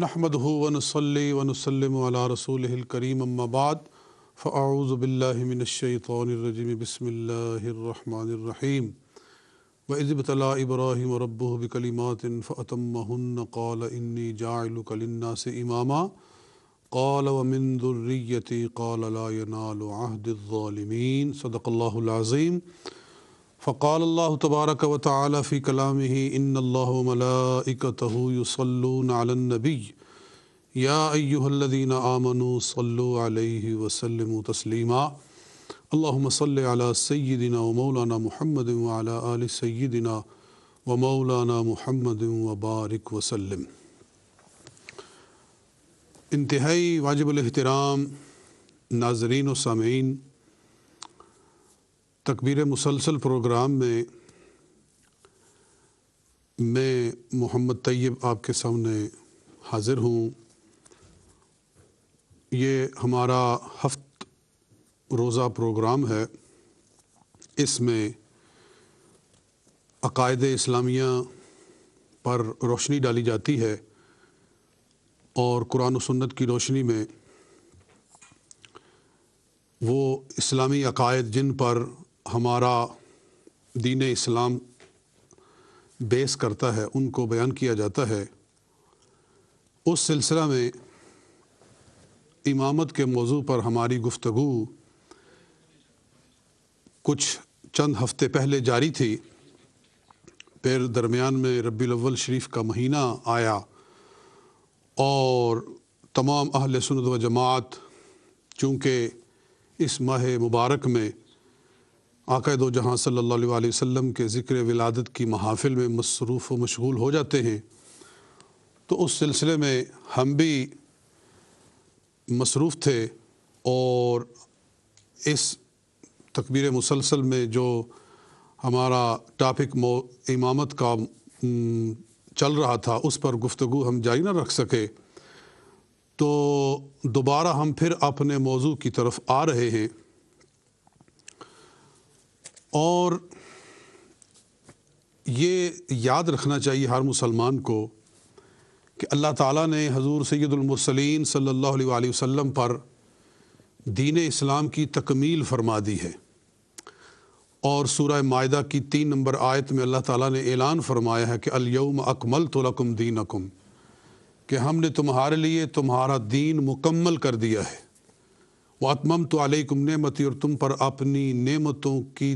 نحمدہ ونصلی ونسلم علی رسولہ الکریم اما بعد فاعوذ باللہ من الشیطان الرجیم بسم اللہ الرحمن الرحیم وَإِذِ ابْتَلَىٰ إِبْرَاهِيمَ رَبُّهُ بِكَلِمَاتٍ فَأَتَمَّهُنَّ قَالَ إِنِّي جَاعِلُكَ لِلنَّاسِ إِمَامًا قَالَ وَمِن ذُرِّيَّتِي قَالَ لَا يَنَالُ عَهْدِ الظَّالِمِينَ صدق اللہ العظیم۔ فقال اللہ تبارک و تعالی فی کلامہ ان اللہ وملائکتہ یصلون علی النبی یا ایہا الذین آمنوا صلوا علیہ وسلموا تسلیما اللہم صلی علی سیدنا و مولانا محمد وعلی آل سیدنا و مولانا محمد وبارک وسلم۔ انتہائی واجب الاحترام ناظرین و سامعین، تکبیر مسلسل پروگرام میں محمد طیب آپ کے سامنے حاضر ہوں۔ یہ ہمارا ہفت روزہ پروگرام ہے۔ اس میں عقائد اسلامیہ پر روشنی ڈالی جاتی ہے اور قرآن و سنت کی روشنی میں وہ اسلامی عقائد جن پر ہمارا دین اسلام بیس کرتا ہے ان کو بیان کیا جاتا ہے۔ اس سلسلہ میں امامت کے موضوع پر ہماری گفتگو کچھ چند ہفتے پہلے جاری تھی، پھر درمیان میں ربیع الاول شریف کا مہینہ آیا اور تمام اہل سنت و جماعت چونکہ اس ماہ مبارک میں آقا دو جہاں صلی اللہ علیہ وسلم کے ذکر ولادت کی محافل میں مصروف و مشغول ہو جاتے ہیں، تو اس سلسلے میں ہم بھی مصروف تھے اور اس تکبیر مسلسل میں جو ہمارا ٹاپک امامت کا چل رہا تھا اس پر گفتگو ہم جاری نہ رکھ سکے، تو دوبارہ ہم پھر اپنے موضوع کی طرف آ رہے ہیں۔ اور یہ یاد رکھنا چاہیے ہر مسلمان کو کہ اللہ تعالیٰ نے حضور سید المرسلین صلی اللہ علیہ وسلم پر دین اسلام کی تکمیل فرما دی ہے، اور سورہ مائدہ کی 3 نمبر آیت میں اللہ تعالیٰ نے اعلان فرمایا ہے کہ الیوم اکملت لکم دینکم، کہ ہم نے تمہارے لیے تمہارا دین مکمل کر دیا ہے۔ واتممت علیکم نعمتی، اور تم پر اپنی نعمتوں کی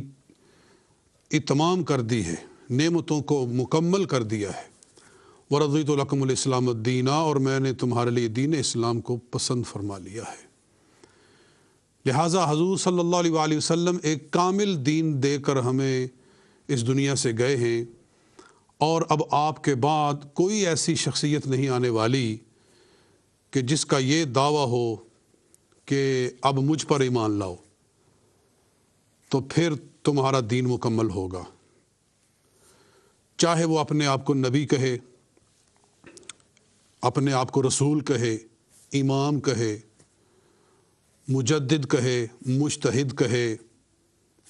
اتمام کر دی ہے، نعمتوں کو مکمل کر دیا ہے۔ ورضیت لکم الاسلام الدین، اور میں نے تمہارے لیے دین اسلام کو پسند فرما لیا ہے۔ لہٰذا حضور صلی اللہ علیہ وسلم ایک کامل دین دے کر ہمیں اس دنیا سے گئے ہیں، اور اب آپ کے بعد کوئی ایسی شخصیت نہیں آنے والی کہ جس کا یہ دعویٰ ہو کہ اب مجھ پر ایمان لاؤ تو پھر تمہارا دین مکمل ہوگا۔ چاہے وہ اپنے آپ کو نبی کہے، اپنے آپ کو رسول کہے، امام کہے، مجدد کہے، مجتہد کہے،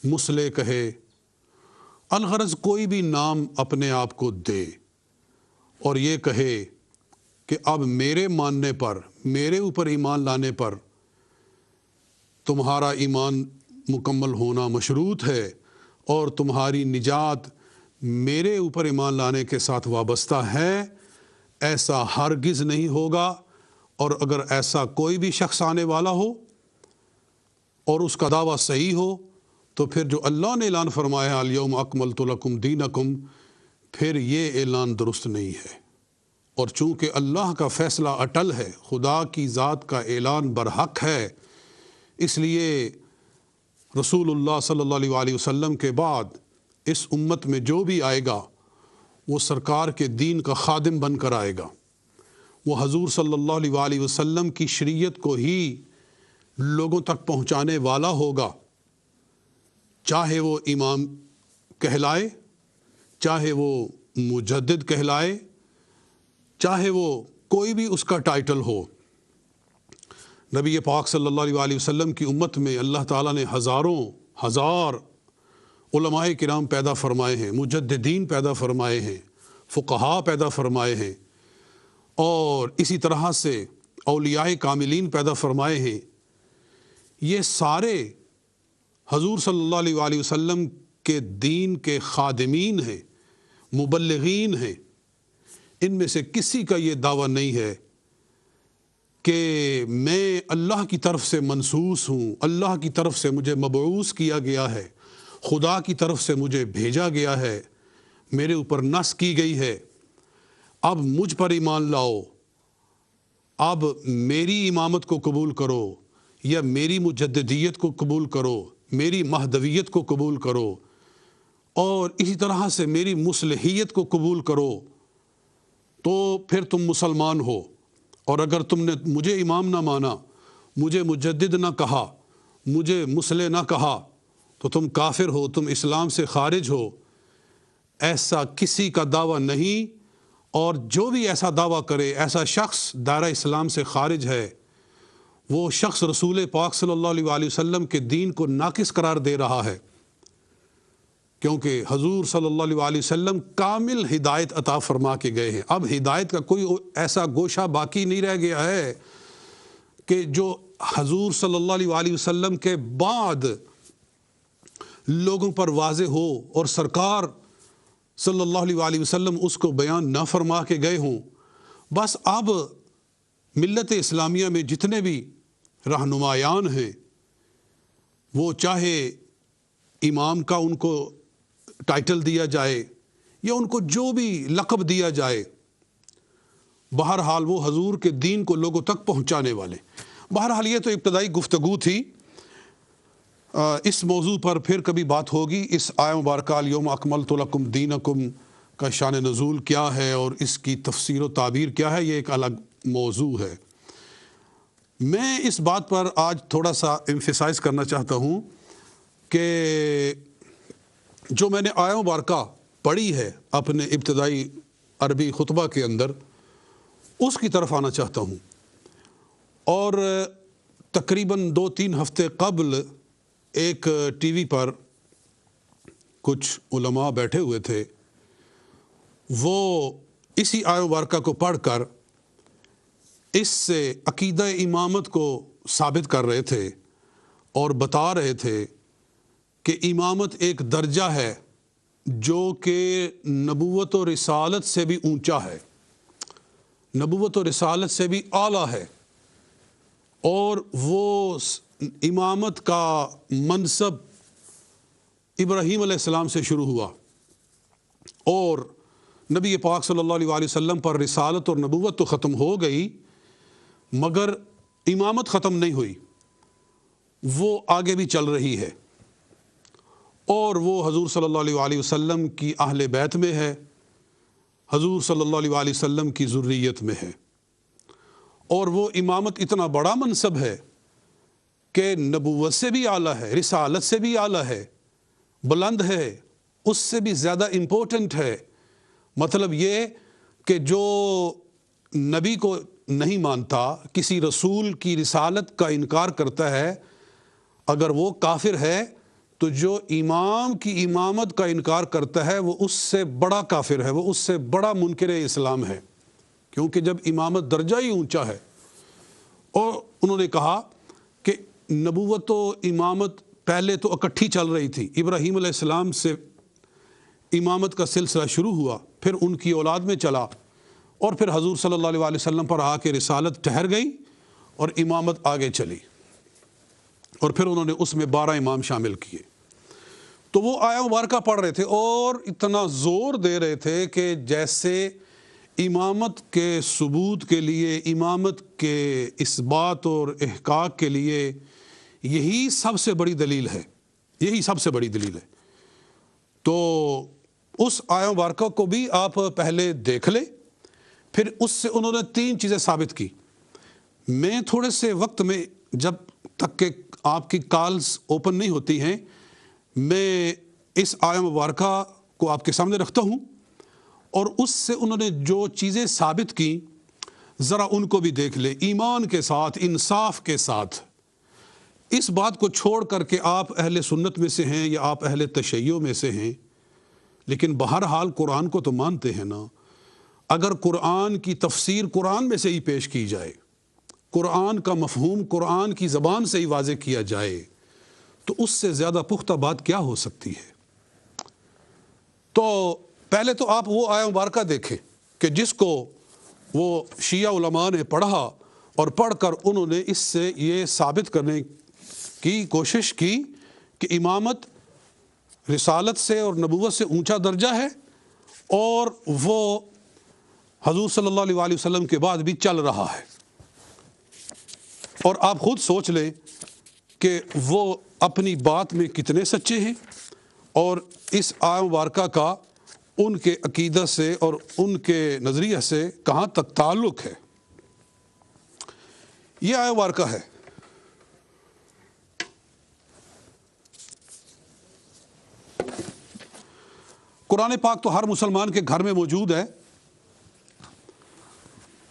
مصلح کہے، الغرض کوئی بھی نام اپنے آپ کو دے اور یہ کہے کہ اب میرے ماننے پر، میرے اوپر ایمان لانے پر تمہارا ایمان مکمل ہونا مشروط ہے اور تمہاری نجات میرے اوپر ایمان لانے کے ساتھ وابستہ ہے، ایسا ہرگز نہیں ہوگا۔ اور اگر ایسا کوئی بھی شخص آنے والا ہو اور اس کا دعویٰ صحیح ہو تو پھر جو اللہ نے اعلان فرمایا ہے الیوم اکملت لکم دینکم، پھر یہ اعلان درست نہیں ہے۔ اور چونکہ اللہ کا فیصلہ اٹل ہے، خدا کی ذات کا اعلان برحق ہے، اس لیے رسول اللہ صلی اللہ علیہ وسلم کے بعد اس امت میں جو بھی آئے گا وہ سرکار کے دین کا خادم بن کر آئے گا، وہ حضور صلی اللہ علیہ وسلم کی شریعت کو ہی لوگوں تک پہنچانے والا ہوگا، چاہے وہ امام کہلائے، چاہے وہ مجدد کہلائے، چاہے وہ کوئی بھی اس کا ٹائٹل ہو۔ نبی پاک صلی اللہ علیہ وسلم کی امت میں اللہ تعالیٰ نے ہزار علماء کرام پیدا فرمائے ہیں، مجددین پیدا فرمائے ہیں، فقہاء پیدا فرمائے ہیں، اور اسی طرح سے اولیاء کاملین پیدا فرمائے ہیں، یہ سارے حضور صلی اللہ علیہ وآلہ وسلم کے دین کے خادمین ہیں، مبلغین ہیں۔ ان میں سے کسی کا یہ دعویٰ نہیں ہے کہ میں اللہ کی طرف سے منصوص ہوں، اللہ کی طرف سے مجھے مبعوث کیا گیا ہے، خدا کی طرف سے مجھے بھیجا گیا ہے، میرے اوپر نص کی گئی ہے، اب مجھ پر ایمان لاؤ، اب میری امامت کو قبول کرو، یا میری مجددیت کو قبول کرو، میری مہدویت کو قبول کرو، اور اسی طرح سے میری مصلحیت کو قبول کرو، تو پھر تم مسلمان ہو۔ اور اگر تم نے مجھے امام نہ مانا، مجھے مجدد نہ کہا، مجھے مصلح نہ کہا، تو تم کافر ہو، تم اسلام سے خارج ہو۔ ایسا کسی کا دعویٰ نہیں، اور جو بھی ایسا دعویٰ کرے، ایسا شخص دائرہ اسلام سے خارج ہے، وہ شخص رسول پاک صلی اللہ علیہ وآلہ وسلم کے دین کو ناقص قرار دے رہا ہے، کیونکہ حضور صلی اللہ علیہ وآلہ وسلم کامل ہدایت عطا فرما کے گئے ہیں۔ اب ہدایت کا کوئی ایسا گوشہ باقی نہیں رہ گیا ہے کہ جو حضور صلی اللہ علیہ وآلہ وسلم کے بعد لوگوں پر واضح ہو اور سرکار صلی اللہ علیہ وآلہ وسلم اس کو بیان نہ فرما کے گئے ہوں۔ بس اب ملت اسلامیہ میں جتنے بھی رہنمایان ہیں، وہ چاہے امام کا ان کو ٹائٹل دیا جائے یا ان کو جو بھی لقب دیا جائے، بہرحال وہ حضور کے دین کو لوگوں تک پہنچانے والے۔ بہرحال یہ تو ابتدائی گفتگو تھی، اس موضوع پر پھر کبھی بات ہوگی۔ اس آیہ مبارکہ الیوم اکملت لکم دینکم کا شان نزول کیا ہے اور اس کی تفسیر و تعبیر کیا ہے، یہ ایک الگ موضوع ہے۔ میں اس بات پر آج تھوڑا سا ایمفیسائز کرنا چاہتا ہوں کہ جو میں نے آیہ مبارکہ پڑھی ہے اپنے ابتدائی عربی خطبہ کے اندر، اس کی طرف آنا چاہتا ہوں۔ اور تقریباً 2-3 ہفتے قبل ایک ٹی وی پر کچھ علماء بیٹھے ہوئے تھے، وہ اسی آیہ مبارکہ کو پڑھ کر اس سے عقیدہ امامت کو ثابت کر رہے تھے اور بتا رہے تھے کہ امامت ایک درجہ ہے جو کہ نبوت و رسالت سے بھی اونچا ہے، نبوت و رسالت سے بھی اعلیٰ ہے، اور وہ امامت کا منصب ابراہیم علیہ السلام سے شروع ہوا، اور نبی پاک صلی اللہ علیہ وآلہ وسلم پر رسالت اور نبوت تو ختم ہو گئی، مگر امامت ختم نہیں ہوئی، وہ آگے بھی چل رہی ہے، اور وہ حضور صلی اللہ علیہ وآلہ وسلم کی اہل بیت میں ہے، حضور صلی اللہ علیہ وآلہ وسلم کی ذریت میں ہے، اور وہ امامت اتنا بڑا منصب ہے کہ نبوت سے بھی اعلیٰ ہے، رسالت سے بھی اعلیٰ ہے، بلند ہے، اس سے بھی زیادہ امپورٹنٹ ہے۔ مطلب یہ کہ جو نبی کو نہیں مانتا، کسی رسول کی رسالت کا انکار کرتا ہے، اگر وہ کافر ہے، تو جو امام کی امامت کا انکار کرتا ہے وہ اس سے بڑا کافر ہے، وہ اس سے بڑا منکر اسلام ہے، کیونکہ جب امامت درجہ ہی اونچا ہے۔ اور انہوں نے کہا کہ نبوت و امامت پہلے تو اکٹھی چل رہی تھی، ابراہیم علیہ السلام سے امامت کا سلسلہ شروع ہوا، پھر ان کی اولاد میں چلا، اور پھر حضور صلی اللہ علیہ وآلہ وسلم پر آ کے رسالت ٹھہر گئی اور امامت آگے چلی، اور پھر انہوں نے اس میں 12 امام شامل کیے۔ تو وہ آیہ مبارکہ پڑھ رہے تھے اور اتنا زور دے رہے تھے کہ جیسے امامت کے ثبوت کے لیے، امامت کے اثبات اور احقاق کے لیے یہی سب سے بڑی دلیل ہے، یہی سب سے بڑی دلیل ہے۔ تو اس آیہ مبارکہ کو بھی آپ پہلے دیکھ لیں، پھر اس سے انہوں نے 3 چیزیں ثابت کی۔ میں تھوڑے سے وقت میں، جب تک کہ آپ کی کالز اوپن نہیں ہوتی ہیں، میں اس آیہ مبارکہ کو آپ کے سامنے رکھتا ہوں، اور اس سے انہوں نے جو چیزیں ثابت کی، ذرا ان کو بھی دیکھ لیں، ایمان کے ساتھ، انصاف کے ساتھ۔ اس بات کو چھوڑ کر کہ آپ اہل سنت میں سے ہیں یا آپ اہل تشیع میں سے ہیں، لیکن بہرحال قرآن کو تو مانتے ہیں نا، اگر قرآن کی تفسیر قرآن میں سے ہی پیش کی جائے، قرآن کا مفہوم قرآن کی زبان سے ہی واضح کیا جائے، تو اس سے زیادہ پختہ بات کیا ہو سکتی ہے؟ تو پہلے تو آپ وہ آیہ مبارکہ دیکھیں کہ جس کو وہ شیعہ علماء نے پڑھا اور پڑھ کر انہوں نے اس سے یہ ثابت کرنے کی کوشش کی کہ امامت رسالت سے اور نبوت سے اونچا درجہ ہے، اور وہ حضور صلی اللہ علیہ وآلہ وسلم کے بعد بھی چل رہا ہے۔ اور آپ خود سوچ لیں کہ وہ اپنی بات میں کتنے سچے ہیں، اور اس آیہ مبارکہ کا ان کے عقیدت سے اور ان کے نظریہ سے کہاں تک تعلق ہے۔ یہ آیہ مبارکہ ہے، قرآن پاک تو ہر مسلمان کے گھر میں موجود ہے۔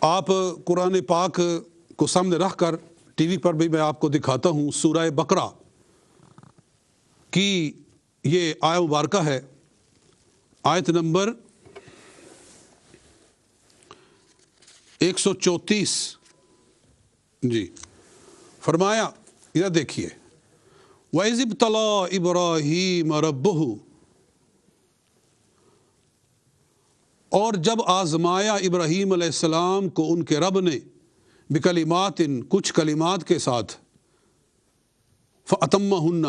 آپ قرآن پاک کو سامنے رکھ کر ٹی وی پر بھی میں آپ کو دکھاتا ہوں، سورہ بقرہ کی یہ آیہ مبارکہ ہے، آیت نمبر 134۔ جی فرمایا، ادھر دیکھیے، وَإِذِ ابْتَلَىٰ إِبْرَاهِيمَ رَبُّهُ، اور جب آزمایا ابراہیم علیہ السلام کو ان کے رب نے بکلمات، کچھ کلمات کے ساتھ، فَأَتَمَّهُنَّ،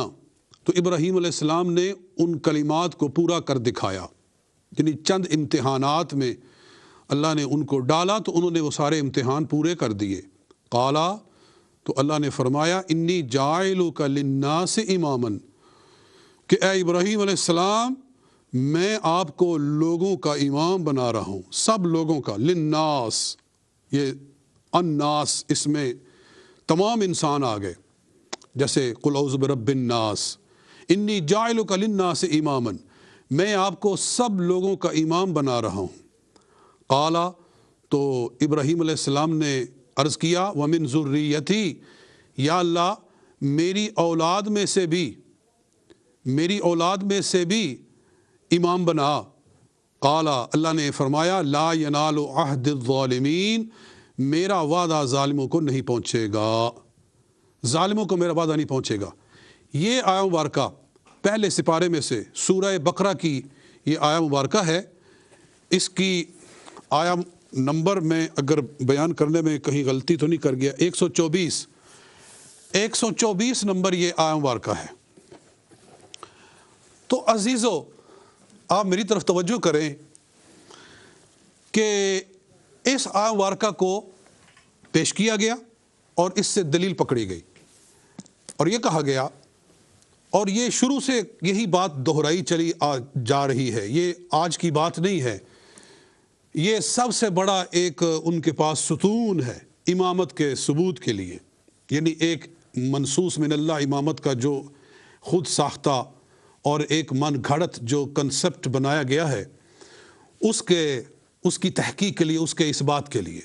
تو ابراہیم علیہ السلام نے ان کلمات کو پورا کر دکھایا، یعنی چند امتحانات میں اللہ نے ان کو ڈالا تو انہوں نے وہ سارے امتحان پورے کر دیے۔ قالا، تو اللہ نے فرمایا، انی جاعلک للناس اماما، کہ اے ابراہیم علیہ السلام میں آپ کو لوگوں کا امام بنا رہا ہوں، سب لوگوں کا، للناس، یہ الناس اس میں تمام انسان آ گئے، جیسے قل اعوذ برب الناس، انی جاعلک للناس اماما، میں آپ کو سب لوگوں کا امام بنا رہا ہوں۔ قالا، تو ابراہیم علیہ السلام نے عرض کیا، ومن ذریتی، یا اللہ میری اولاد میں سے بھی امام بنا۔ قالا، اللہ نے فرمایا، لا ینال عہد الظالمین، میرا وعدہ ظالموں کو نہیں پہنچے گا، ظالموں کو میرا وعدہ نہیں پہنچے گا۔ یہ آیہ مبارکہ پہلے سپارے میں سے سورہ بقرہ کی یہ آیہ مبارکہ ہے۔ اس کی آیہ نمبر میں اگر بیان کرنے میں کہیں غلطی تو نہیں کر گیا، 124 نمبر یہ آیہ مبارکہ ہے۔ تو عزیزو، آپ میری طرف توجہ کریں کہ اس آیہ مبارکہ کو پیش کیا گیا اور اس سے دلیل پکڑی گئی، اور یہ کہا گیا، اور یہ شروع سے یہی بات دہرائی چلی جا رہی ہے، یہ آج کی بات نہیں ہے، یہ سب سے بڑا ایک ان کے پاس ستون ہے امامت کے ثبوت کے لیے، یعنی ایک منصوص من اللہ امامت کا جو خود ساختہ اور ایک من گھڑت جو کنسپٹ بنایا گیا ہے، اس کی تحقیق کے لیے، اس کے اثبات کے لیے۔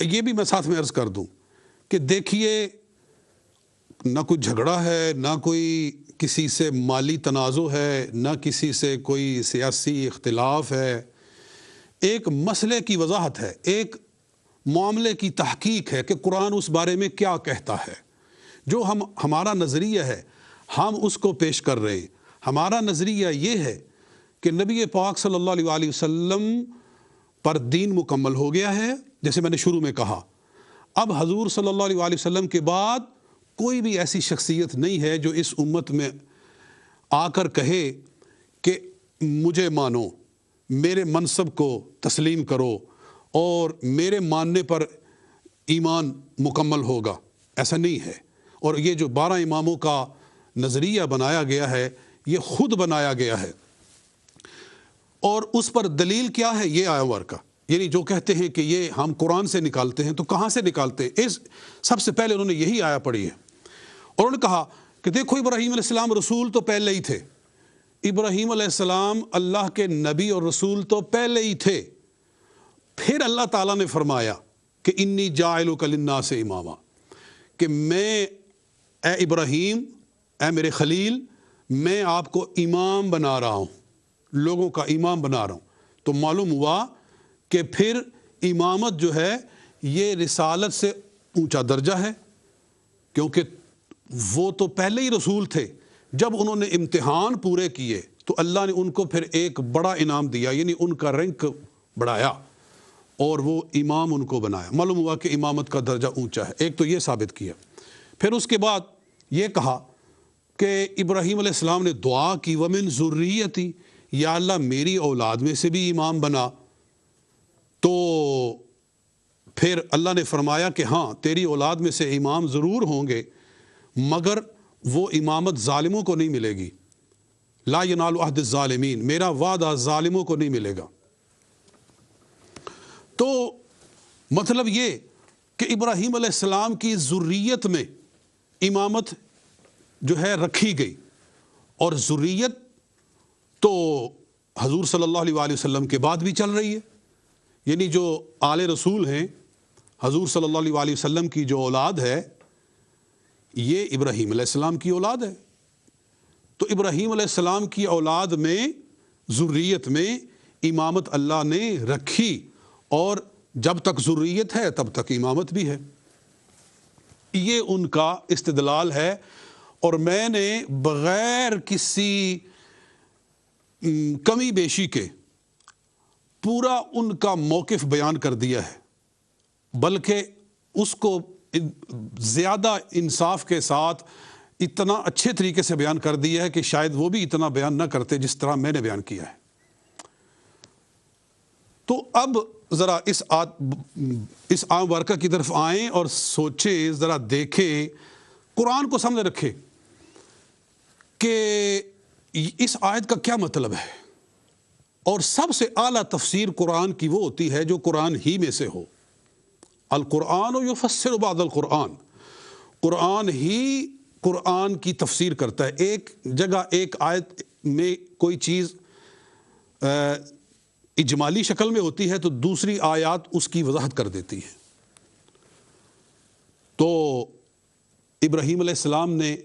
یہ بھی میں ساتھ میں عرض کر دوں کہ دیکھیے، نہ کوئی جھگڑا ہے، نہ کوئی کسی سے مالی تنازع ہے، نہ کسی سے کوئی سیاسی اختلاف ہے، ایک مسئلے کی وضاحت ہے، ایک معاملے کی تحقیق ہے کہ قرآن اس بارے میں کیا کہتا ہے۔ جو ہمارا نظریہ ہے ہم اس کو پیش کر رہے ہیں۔ ہمارا نظریہ یہ ہے کہ نبی پاک صلی اللہ علیہ وآلہ وسلم پر دین مکمل ہو گیا ہے، جیسے میں نے شروع میں کہا۔ اب حضور صلی اللہ علیہ وآلہ وسلم کے بعد کوئی بھی ایسی شخصیت نہیں ہے جو اس امت میں آ کر کہے کہ مجھے مانو، میرے منصب کو تسلیم کرو اور میرے ماننے پر ایمان مکمل ہوگا، ایسا نہیں ہے۔ اور یہ جو 12 اماموں کا نظریہ بنایا گیا ہے، یہ خود بنایا گیا ہے، اور اس پر دلیل کیا ہے؟ یہ آیہ مبارکہ، یعنی جو کہتے ہیں کہ یہ ہم قرآن سے نکالتے ہیں، تو کہاں سے نکالتے ہیں؟ سب سے پہلے انہوں نے یہی آیہ پڑھی ہے، اور انہوں نے کہا کہ دیکھو ابراہیم علیہ السلام رسول تو پہلے ہی تھے، ابراہیم علیہ السلام اللہ کے نبی اور رسول تو پہلے ہی تھے۔ پھر اللہ تعالیٰ نے فرمایا کہ انی جاعلک للناس اماما، کہ میں، اے ابراہیم، اے میرے خلیل، میں آپ کو امام بنا رہا ہوں، لوگوں کا امام بنا رہا ہوں۔ تو معلوم ہوا کہ پھر امامت جو ہے یہ رسالت سے اونچا درجہ ہے، کیونکہ وہ تو پہلے ہی رسول تھے۔ جب انہوں نے امتحان پورے کیے تو اللہ نے ان کو پھر ایک بڑا انعام دیا، یعنی ان کا رینک بڑھایا اور وہ امام ان کو بنایا۔ معلوم ہوا کہ امامت کا درجہ اونچا ہے۔ ایک تو یہ ثابت کیا۔ پھر اس کے بعد یہ کہا کہ ابراہیم علیہ السلام نے دعا کی ومن ذریتی، یا اللہ میری اولاد میں سے بھی امام بنا۔ تو پھر اللہ نے فرمایا کہ ہاں تیری اولاد میں سے امام ضرور ہوں گے، مگر وہ امامت ظالموں کو نہیں ملے گی۔ لا ینال عہد الظالمین، میرا وعدہ ظالموں کو نہیں ملے گا۔ تو مطلب یہ کہ ابراہیم علیہ السلام کی ذریت میں امامت جو ہے رکھی گئی، اور ذریت تو حضور صلی اللہ علیہ وآلہ وسلم کے بعد بھی چل رہی ہے، یعنی جو آل رسول ہیں، حضور صلی اللہ علیہ وآلہ وسلم کی جو اولاد ہے یہ ابراہیم علیہ السلام کی اولاد ہے۔ تو ابراہیم علیہ السلام کی اولاد میں ذریت میں امامت اللہ نے رکھی، اور جب تک ذریت ہے تب تک امامت بھی ہے۔ یہ ان کا استدلال ہے، اور میں نے بغیر کسی کمی بیشی کے پورا ان کا موقف بیان کر دیا ہے، بلکہ اس کو زیادہ انصاف کے ساتھ اتنا اچھے طریقے سے بیان کر دیا ہے کہ شاید وہ بھی اتنا بیان نہ کرتے جس طرح میں نے بیان کیا ہے۔ تو اب ذرا اس عام ورقہ کی طرف آئیں اور سوچیں، ذرا دیکھیں، قرآن کو سامنے رکھیں کہ اس آیت کا کیا مطلب ہے۔ اور سب سے اعلیٰ تفسیر قرآن کی وہ ہوتی ہے جو قرآن ہی میں سے ہو۔ القرآن یفسر بعض القرآن، قرآن ہی قرآن کی تفسیر کرتا ہے۔ ایک جگہ ایک آیت میں کوئی چیز اجمالی شکل میں ہوتی ہے تو دوسری آیات اس کی وضاحت کر دیتی ہے۔ تو ابراہیم علیہ السلام نے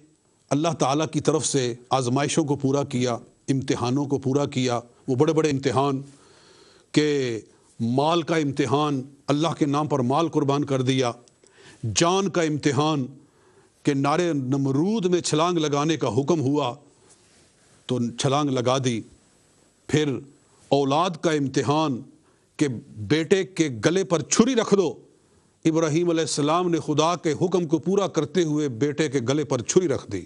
اللہ تعالیٰ کی طرف سے آزمائشوں کو پورا کیا، امتحانوں کو پورا کیا، وہ بڑے بڑے امتحان کہ مال کا امتحان، اللہ کے نام پر مال قربان کر دیا، جان کا امتحان کہ نارے نمرود میں چھلانگ لگانے کا حکم ہوا تو چھلانگ لگا دی، پھر اولاد کا امتحان کہ بیٹے کے گلے پر چھری رکھ دو، ابراہیم علیہ السلام نے خدا کے حکم کو پورا کرتے ہوئے بیٹے کے گلے پر چھری رکھ دی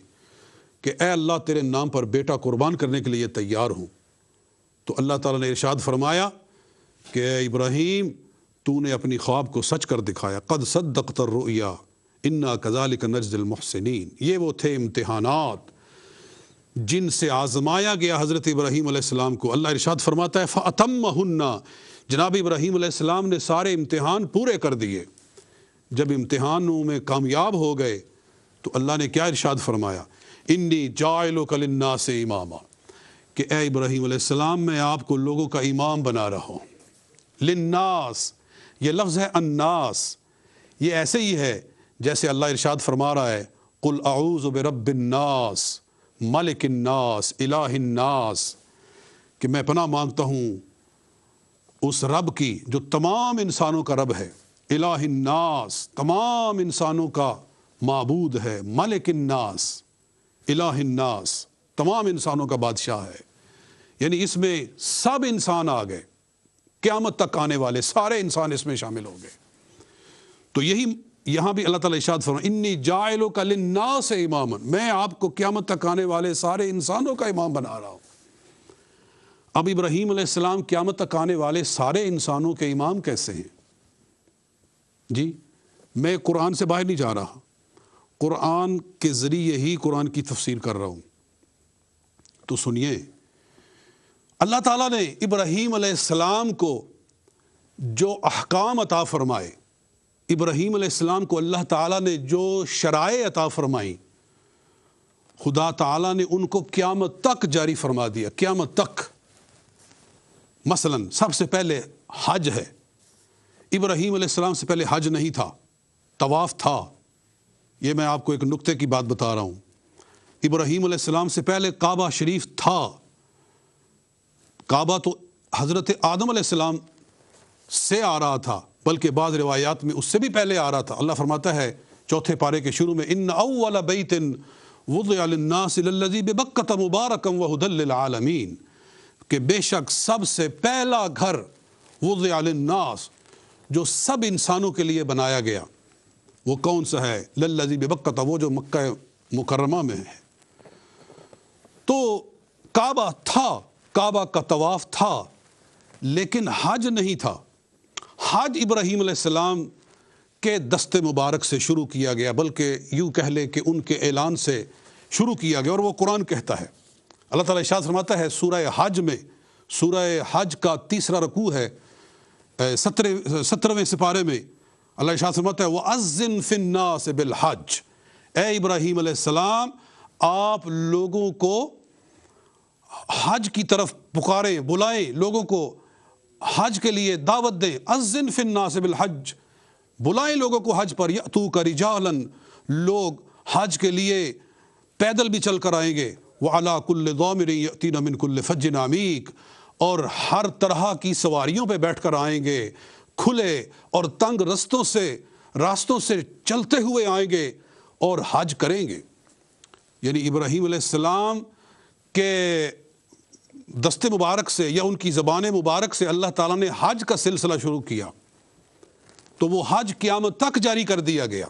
کہ اے اللہ تیرے نام پر بیٹا قربان کرنے کے لیے تیار ہوں۔ تو اللہ تعالیٰ نے ارشاد فرمایا کہ اے ابراہیم تو نے اپنی خواب کو سچ کر دکھایا، قد صدقت الرؤیا انا کذالک نجزی المحسنین۔ یہ وہ تھے امتحانات جن سے آزمایا گیا حضرت ابراہیم علیہ السلام کو۔ اللہ ارشاد فرماتا ہے فَأَتَمَّهُنَّ، جناب ابراہیم علیہ السلام نے سارے امتحان پورے کر دیے۔ جب امتحانوں میں کامیاب ہو گئے تو اللہ نے کیا ارشاد فرمایا، انی جاعلک للناس اماما، کہ اے ابراہیم علیہ السلام میں آپ کو لوگوں کا امام بنا رہا ہوں۔ للناس، یہ لفظ ہے الناس، یہ ایسے ہی ہے جیسے اللہ ارشاد فرما رہا ہے قل اعوذ برب الناس ملک الناس الہ الناس، کہ میں پناہ مانگتا ہوں اس رب کی جو تمام انسانوں کا رب ہے، الہ الناس تمام انسانوں کا معبود ہے، ملک الناس الہ الناس تمام انسانوں کا بادشاہ ہے۔ یعنی اس میں سب انسان آ گئے، قیامت تک آنے والے سارے انسان اس میں شامل ہو گئے۔ تو یہی یہاں بھی اللہ تعالیٰ ارشاد فرمایا انی جاعلک للناس اماما، میں آپ کو قیامت تک آنے والے سارے انسانوں کا امام بنا رہا ہوں۔ اب ابراہیم علیہ السلام قیامت تک آنے والے سارے انسانوں کے امام کیسے ہیں؟ جی میں قرآن سے باہر نہیں جا رہا، قرآن کے ذریعے ہی قرآن کی تفسیر کر رہا ہوں۔ تو سنیے، اللہ تعالیٰ نے ابراہیم علیہ السلام کو جو احکام عطا فرمائے، ابراہیم علیہ السلام کو اللہ تعالیٰ نے جو شرائع عطا فرمائیں، خدا تعالیٰ نے ان کو قیامت تک جاری فرما دیا، قیامت تک۔ مثلا سب سے پہلے حج ہے، ابراہیم علیہ السلام سے پہلے حج نہیں تھا، طواف تھا۔ یہ میں آپ کو ایک نکتے کی بات بتا رہا ہوں، ابراہیم علیہ السلام سے پہلے کعبہ شریف تھا۔ کعبہ تو حضرت آدم علیہ السلام سے آ رہا تھا، بلکہ بعض روایات میں اس سے بھی پہلے آ رہا تھا۔ اللہ فرماتا ہے چوتھے پارے کے شروع میں ان اول بیت وضع للناس للذی ببکۃ مبارکا وہدی للعالمین، کہ بے شک سب سے پہلا گھر وضع للناس جو سب انسانوں کے لیے بنایا گیا، وہ کون سا ہے؟ للذی ببکۃ، وہ جو مکہ مکرمہ میں ہے۔ تو کعبہ تھا، کعبہ کا طواف تھا، لیکن حج نہیں تھا۔ حج ابراہیم علیہ السلام کے دست مبارک سے شروع کیا گیا، بلکہ یوں کہہ لے کہ ان کے اعلان سے شروع کیا گیا، اور وہ قرآن کہتا ہے۔ اللہ تعالیٰ ارشاد فرماتا ہے سورہ حج میں، سورہ حج کا 3 رکوع ہے 17ویں سپارے میں، اللہ ارشاد فرماتا ہے وَأَذِّن فِي النَّاسِ بِالْحَجِّ، اے ابراہیم علیہ السلام آپ لوگوں کو حج کی طرف پکاریں، بلائیں، لوگوں کو حج کے لیے دعوت دیں۔ اذن فی الناس بالحج، بلائیں لوگوں کو حج پر، یأتوک رجالا، لوگ حج کے لیے پیدل بھی چل کر آئیں گے، وعلی کل ضامر یأتین من کل فج عمیق، اور ہر طرح کی سواریوں پہ بیٹھ کر آئیں گے، کھلے اور تنگ راستوں سے چلتے ہوئے آئیں گے اور حج کریں گے۔ یعنی ابراہیم علیہ السلام کے دست مبارک سے یا ان کی زبان مبارک سے اللہ تعالیٰ نے حج کا سلسلہ شروع کیا، تو وہ حج قیامت تک جاری کر دیا گیا۔